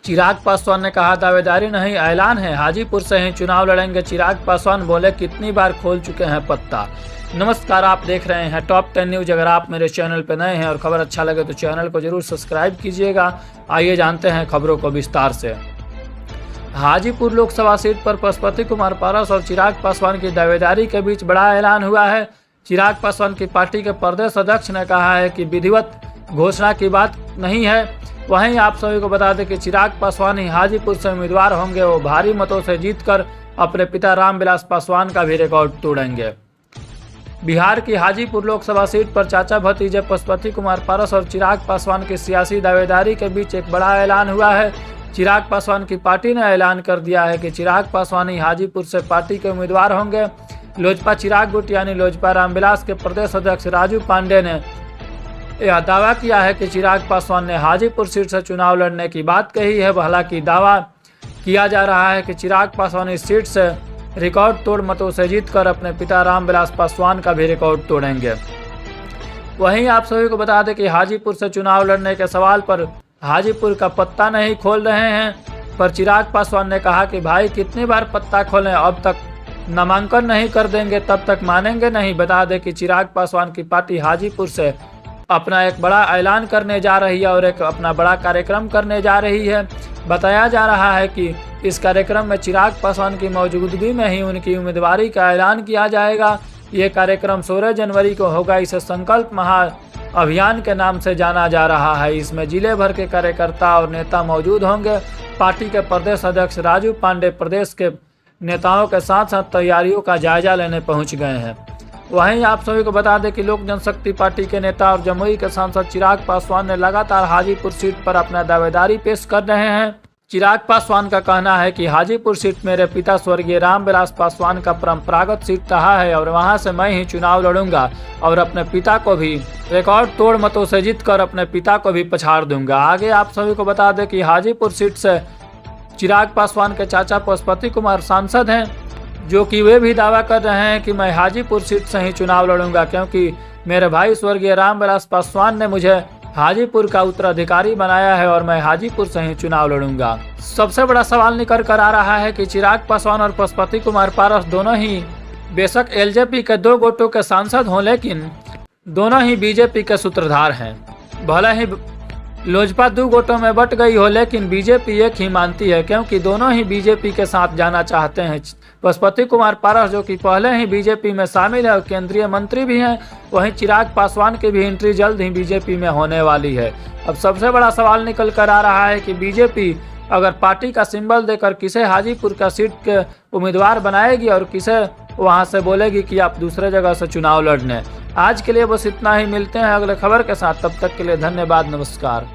चिराग पासवान ने कहा दावेदारी नहीं ऐलान है, हाजीपुर से ही चुनाव लड़ेंगे। चिराग पासवान बोले कितनी बार खोल चुके हैं पत्ता। नमस्कार, आप देख रहे हैं टॉप 10 न्यूज। अगर आप मेरे चैनल पर नए हैं और खबर अच्छा लगे तो चैनल को जरूर सब्सक्राइब कीजिएगा। आइए जानते हैं खबरों को विस्तार से। हाजीपुर लोकसभा सीट पर पशुपति कुमार पारस और चिराग पासवान की दावेदारी के बीच बड़ा ऐलान हुआ है। चिराग पासवान की पार्टी के प्रदेश अध्यक्ष ने कहा है कि विधिवत घोषणा की बात नहीं है। वहीं आप सभी को बता दें कि चिराग पासवान ही हाजीपुर से उम्मीदवार होंगे। वो भारी मतों से जीतकर अपने पिता रामविलास पासवान का भी रिकॉर्ड तोड़ेंगे। बिहार की हाजीपुर लोकसभा सीट पर चाचा भतीजे पशुपति कुमार पारस और चिराग पासवान की सियासी दावेदारी के बीच एक बड़ा ऐलान हुआ है। चिराग पासवान की पार्टी ने ऐलान कर दिया है कि चिराग पासवान ही हाजीपुर से पार्टी के उम्मीदवार होंगे। लोजपा चिराग गुट यानी लोजपा रामविलास के प्रदेश अध्यक्ष राजू पांडे ने यह दावा किया है कि चिराग पासवान ने हाजीपुर सीट से चुनाव लड़ने की बात कही है। हालांकि दावा किया जा रहा है कि चिराग पासवान इस सीट से रिकॉर्ड तोड़ मतों से जीतकर अपने पिता रामविलास पासवान का भी रिकॉर्ड तोड़ेंगे। वहीं आप सभी को बता दें कि हाजीपुर से चुनाव लड़ने के सवाल पर हाजीपुर का पत्ता नहीं खोल रहे हैं, पर चिराग पासवान ने कहा कि भाई कितनी बार पत्ता खोलें, अब तक नामांकन नहीं कर देंगे तब तक मानेंगे नहीं। बता दें कि चिराग पासवान की पार्टी हाजीपुर से अपना एक बड़ा ऐलान करने जा रही है और एक अपना बड़ा कार्यक्रम करने जा रही है। बताया जा रहा है कि इस कार्यक्रम में चिराग पासवान की मौजूदगी में ही उनकी उम्मीदवारी का ऐलान किया जाएगा। ये कार्यक्रम 16 जनवरी को होगा। इसे संकल्प महा अभियान के नाम से जाना जा रहा है। इसमें जिले भर के कार्यकर्ता और नेता मौजूद होंगे। पार्टी के प्रदेश अध्यक्ष राजू पांडे प्रदेश के नेताओं के साथ साथ तैयारियों का जायजा लेने पहुंच गए हैं। वहीं आप सभी को बता दें कि लोक जनशक्ति पार्टी के नेता और जमुई के सांसद चिराग पासवान ने लगातार हाजीपुर सीट पर अपना दावेदारी पेश कर रहे हैं। चिराग पासवान का कहना है कि हाजीपुर सीट मेरे पिता स्वर्गीय रामविलास पासवान का परंपरागत सीट रहा है और वहां से मैं ही चुनाव लड़ूंगा और अपने पिता को भी रिकॉर्ड तोड़ मतों से जीतकर अपने पिता को भी पछाड़ दूंगा। आगे आप सभी को बता दें कि हाजीपुर सीट से चिराग पासवान के चाचा पशुपति कुमार सांसद हैं, जो कि वे भी दावा कर रहे हैं कि मैं हाजीपुर सीट से ही चुनाव लड़ूंगा, क्योंकि मेरे भाई स्वर्गीय रामविलास पासवान ने मुझे हाजीपुर का उत्तराधिकारी बनाया है और मैं हाजीपुर से ही चुनाव लड़ूंगा। सबसे बड़ा सवाल निकल कर आ रहा है कि चिराग पासवान और पशुपति कुमार पारस दोनों ही बेशक एलजेपी के 2 गोटों के सांसद हों, लेकिन दोनों ही बीजेपी के सूत्रधार हैं। भले ही लोजपा 2 गोटों में बट गई हो, लेकिन बीजेपी एक ही मानती है, क्योंकि दोनों ही बीजेपी के साथ जाना चाहते हैं। पशुपति कुमार पारस जो कि पहले ही बीजेपी में शामिल है और केंद्रीय मंत्री भी हैं, वहीं चिराग पासवान की भी एंट्री जल्द ही बीजेपी में होने वाली है। अब सबसे बड़ा सवाल निकल कर आ रहा है कि बीजेपी अगर पार्टी का सिंबल देकर किसे हाजीपुर का सीट के उम्मीदवार बनाएगी और किसे वहां से बोलेगी कि आप दूसरे जगह से चुनाव लड़ने। आज के लिए बस इतना ही। मिलते हैं अगले खबर के साथ, तब तक के लिए धन्यवाद, नमस्कार।